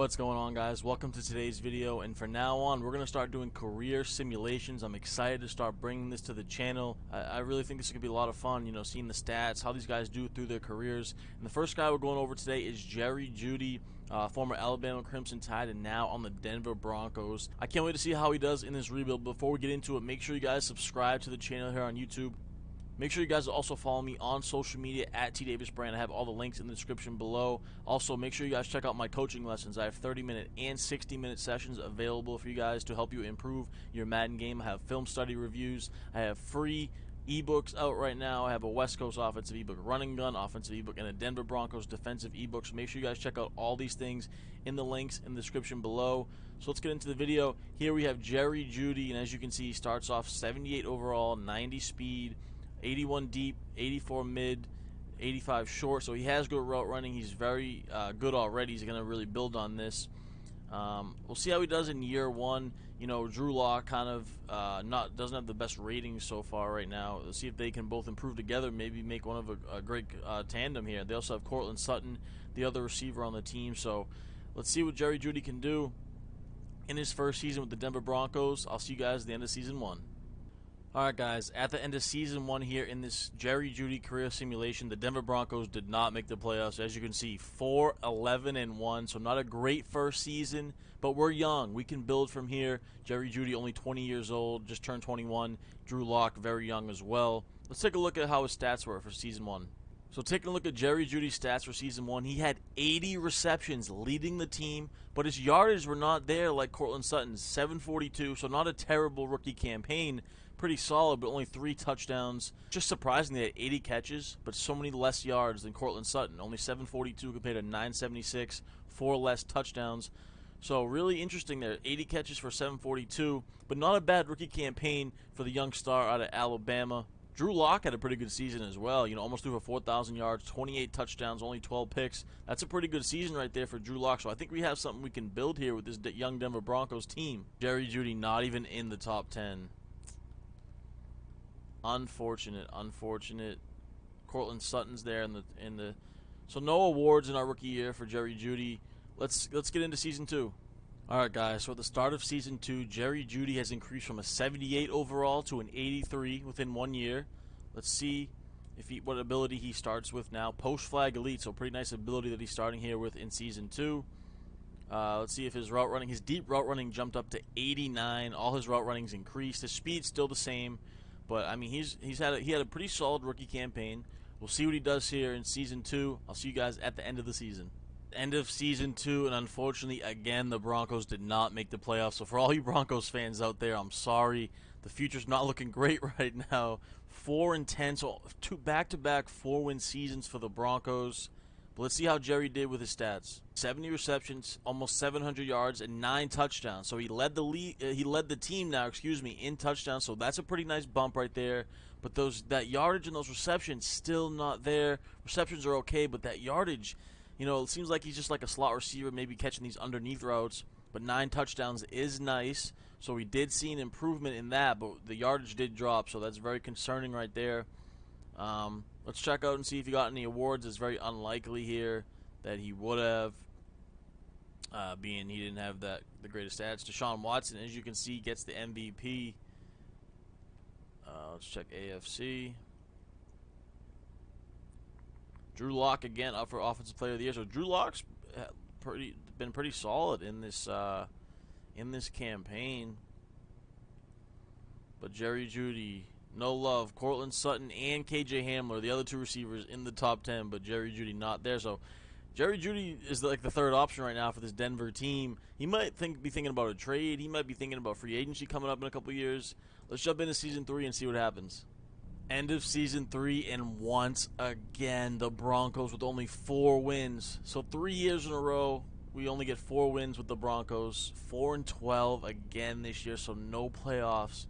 What's going on, guys? Welcome to today's video, and for now on we're going to start doing career simulations. I'm excited to start bringing this to the channel. I really think this is going to be a lot of fun, you know, seeing the stats, how these guys do through their careers. And the first guy we're going over today is Jeudy, former Alabama Crimson Tide and now on the Denver Broncos. I can't wait to see how he does in this rebuild. Before we get into it, make sure you guys subscribe to the channel here on YouTube. Make sure you guys also follow me on social media at TDavisBrand. I have all the links in the description below. Also, make sure you guys check out my coaching lessons. I have 30-minute and 60-minute sessions available for you guys to help you improve your Madden game. I have film study reviews. I have free ebooks out right now. I have a West Coast offensive ebook, running gun offensive ebook, and a Denver Broncos defensive ebook. So make sure you guys check out all these things in the links in the description below. So let's get into the video. Here we have Jeudy, and as you can see, he starts off 78 overall, 90 speed, 81 deep, 84 mid, 85 short. So he has good route running. He's very good already. He's going to really build on this. We'll see how he does in year one. You know, Drew Lock kind of doesn't have the best ratings so far right now. Let's see if they can both improve together. Maybe make one of a great tandem here. They also have Courtland Sutton, the other receiver on the team. So let's see what Jeudy can do in his first season with the Denver Broncos. I'll see you guys at the end of season one. Alright guys, at the end of season one here in this Jeudy career simulation, the Denver Broncos did not make the playoffs. As you can see, 4-11-1, so not a great first season, but we're young. We can build from here. Jeudy only 20 years old, just turned 21. Drew Lock very young as well. Let's take a look at how his stats were for season one. So taking a look at Jeudy's stats for season one, he had 80 receptions leading the team, but his yardage were not there like Courtland Sutton's, 742, so not a terrible rookie campaign. Pretty solid, but only 3 touchdowns. Just surprising they had 80 catches, but so many less yards than Courtland Sutton. Only 742 compared to 976, 4 less touchdowns. So really interesting there, 80 catches for 742, but not a bad rookie campaign for the young star out of Alabama. Drew Lock had a pretty good season as well. You know, almost threw for 4,000 yards, 28 touchdowns, only 12 picks. That's a pretty good season right there for Drew Lock. So I think we have something we can build here with this young Denver Broncos team. Jeudy not even in the top 10. Unfortunate. Courtland Sutton's there in the so no awards in our rookie year for Jeudy. Let's get into season 2. Alright guys, so at the start of season 2, Jeudy has increased from a 78 overall to an 83 within 1 year. Let's see what ability he starts with now. Post flag elite, so pretty nice ability that he's starting here with in season 2. Let's see if his route running, his deep route running jumped up to 89. All his route runnings increased. His speed's still the same. But I mean, he had a pretty solid rookie campaign. We'll see what he does here in season 2. I'll see you guys at the end of the season. End of season 2, and unfortunately, again, the Broncos did not make the playoffs. So for all you Broncos fans out there, I'm sorry. The future's not looking great right now. 4-10, so 2 back-to-back 4-win seasons for the Broncos. But let's see how Jerry did with his stats. 70 receptions, almost 700 yards, and 9 touchdowns. So he led the team now, in touchdowns. So that's a pretty nice bump right there. But that yardage and those receptions still not there. Receptions are okay, but that yardage, you know, it seems like he's just like a slot receiver, maybe catching these underneath routes. But 9 touchdowns is nice. So we did see an improvement in that, but the yardage did drop. So that's very concerning right there. Let's check out and see if he got any awards. It's very unlikely here that he would have, being he didn't have the greatest stats. Deshaun Watson, as you can see, gets the MVP. Let's check AFC. Drew Lock again up for Offensive Player of the Year. So Drew Lock's been pretty solid in this campaign. But Jeudy, no love. Courtland Sutton and KJ Hamler, the other 2 receivers in the top 10, but Jeudy not there. So Jeudy is like the third option right now for this Denver team. He might be thinking about a trade. He might be thinking about free agency coming up in a couple years. Let's jump into season 3 and see what happens. End of season 3, and once again the Broncos with only 4 wins. So 3 years in a row we only get 4 wins with the Broncos. 4-12 again this year, so no playoffs.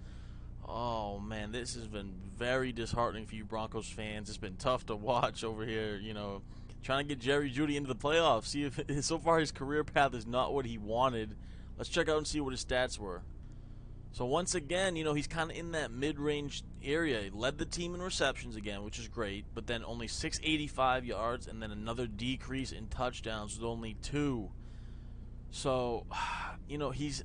Oh man, this has been very disheartening for you Broncos fans. It's been tough to watch over here, you know, trying to get Jeudy into the playoffs. See if so far his career path is not what he wanted. Let's check out and see what his stats were. So once again, you know, he's kind of in that mid-range area. He led the team in receptions again, which is great, but then only 685 yards and then another decrease in touchdowns with only 2. So, he's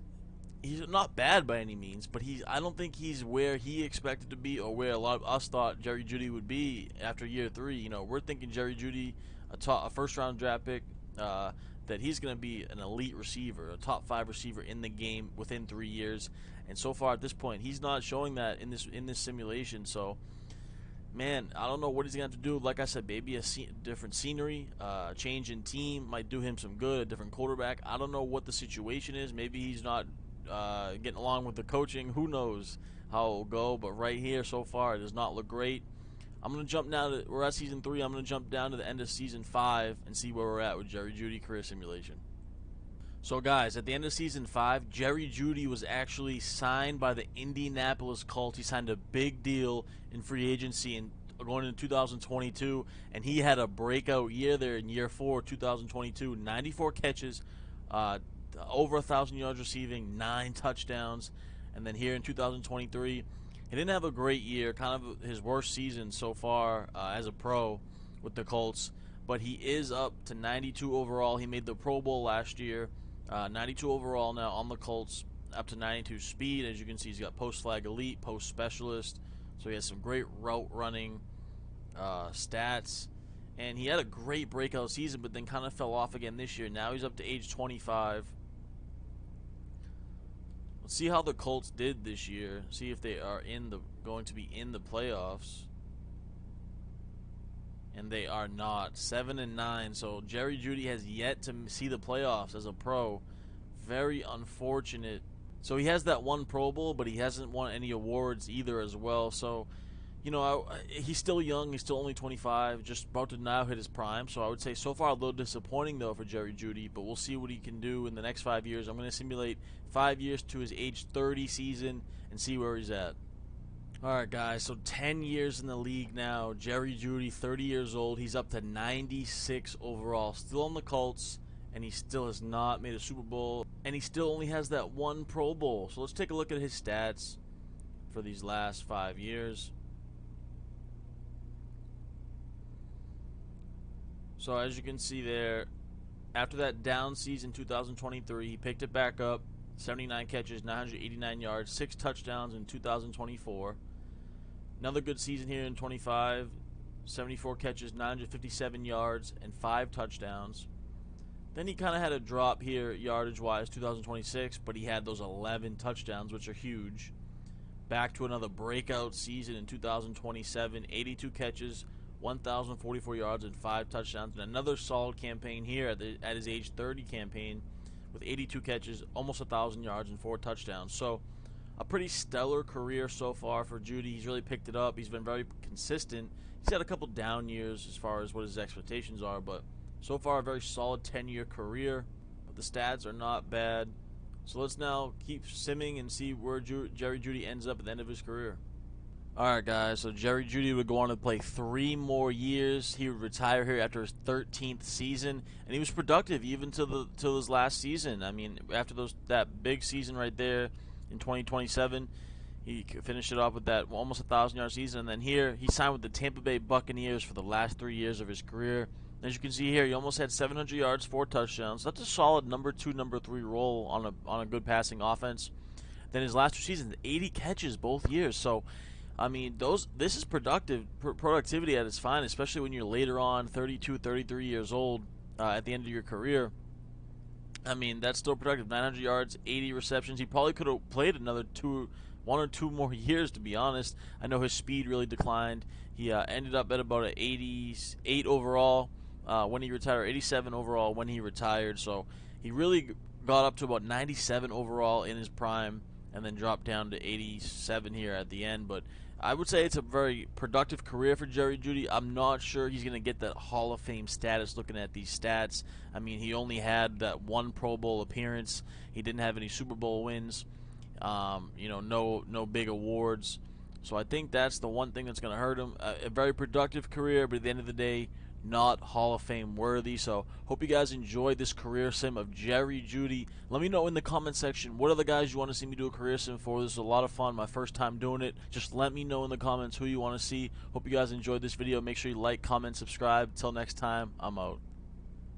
not bad by any means, but I don't think he's where he expected to be or where a lot of us thought Jerry Jeudy would be after year 3. We're thinking Jerry Jeudy, a first round draft pick, that he's going to be an elite receiver, a top 5 receiver in the game within 3 years. And so far at this point, he's not showing that in this simulation. So, man, I don't know what he's going to have to do. Like I said, maybe different scenery, change in team might do him some good, a different quarterback. I don't know what the situation is. Maybe he's not getting along with the coaching. Who knows how it will go, but right here so far it does not look great. I'm going to jump now we're at season 3. I'm going to jump down to the end of season 5 and see where we're at with Jerry Jeudy career simulation. So guys, at the end of season 5, Jerry Jeudy was actually signed by the Indianapolis Colts. He signed a big deal in free agency going into 2022, and he had a breakout year there in year 4, 2022. 94 catches, over 1,000 yards receiving, 9 touchdowns. And then here in 2023, he didn't have a great year, kind of his worst season so far as a pro with the Colts, but he is up to 92 overall. He made the Pro Bowl last year. 92 overall now on the Colts, up to 92 speed. As you can see, he's got post flag elite, post specialist, so he has some great route running stats. And he had a great breakout season, but then kind of fell off again this year. Now he's up to age 25. Let's see how the Colts did this year. See if they are going to be in the playoffs. And they are not. 7-9. So Jerry Jeudy has yet to see the playoffs as a pro. Very unfortunate. So he has that one Pro Bowl, but he hasn't won any awards either as well. So, he's still young. He's still only 25, just about to now hit his prime. So I would say so far a little disappointing, though, for Jerry Jeudy. But we'll see what he can do in the next 5 years. I'm going to simulate 5 years to his age 30 season and see where he's at. Alright guys, so 10 years in the league now. Jerry Jeudy, 30 years old. He's up to 96 overall. Still on the Colts, and he still has not made a Super Bowl. And he still only has that one Pro Bowl. So let's take a look at his stats for these last 5 years. So as you can see there, after that down season 2023, he picked it back up. 79 catches, 989 yards, 6 touchdowns in 2024. Another good season here in 25. 74 catches, 957 yards, and 5 touchdowns. Then he kind of had a drop here yardage-wise, 2026, but he had those 11 touchdowns, which are huge. Back to another breakout season in 2027. 82 catches, 1,044 yards, and 5 touchdowns. And another solid campaign here at his age 30 campaign, with 82 catches, almost 1,000 yards, and 4 touchdowns. So a pretty stellar career so far for Jeudy. He's really picked it up. He's been very consistent. He's had a couple down years as far as what his expectations are, but so far a very solid 10-year career. But the stats are not bad. So let's now keep simming and see where Jerry Jeudy ends up at the end of his career. Alright guys, so Jerry Jeudy would go on to play 3 more years. He would retire here after his 13th season, and he was productive even till his last season. I mean, after that big season right there in 2027, he finished it off with that almost 1,000-yard season. And then here, he signed with the Tampa Bay Buccaneers for the last 3 years of his career. As you can see here, he almost had 700 yards, 4 touchdowns. That's a solid number 2, number 3 role on a good passing offense. Then his last 2 seasons, 80 catches both years. So I mean, this is productivity at its finest, especially when you're later on, 32, 33 years old, at the end of your career. I mean, that's still productive. 900 yards, 80 receptions. He probably could have played another 1 or 2 more years, to be honest. I know his speed really declined. He ended up at about an 88 overall when he retired, 87 overall when he retired. So he really got up to about 97 overall in his prime, and then dropped down to 87 here at the end. But I would say it's a very productive career for Jerry Jeudy. I'm not sure he's going to get that Hall of Fame status looking at these stats. I mean, he only had that 1 Pro Bowl appearance. He didn't have any Super Bowl wins. No big awards. So I think that's the one thing that's going to hurt him. A very productive career, but at the end of the day, not Hall of Fame worthy. So hope you guys enjoyed this career sim of Jerry Jeudy. Let me know in the comment section what other guys you want to see me do a career sim for. This is a lot of fun, my first time doing it. Just let me know in the comments who you want to see. Hope you guys enjoyed this video. Make sure you like, comment, subscribe. Till next time, I'm out.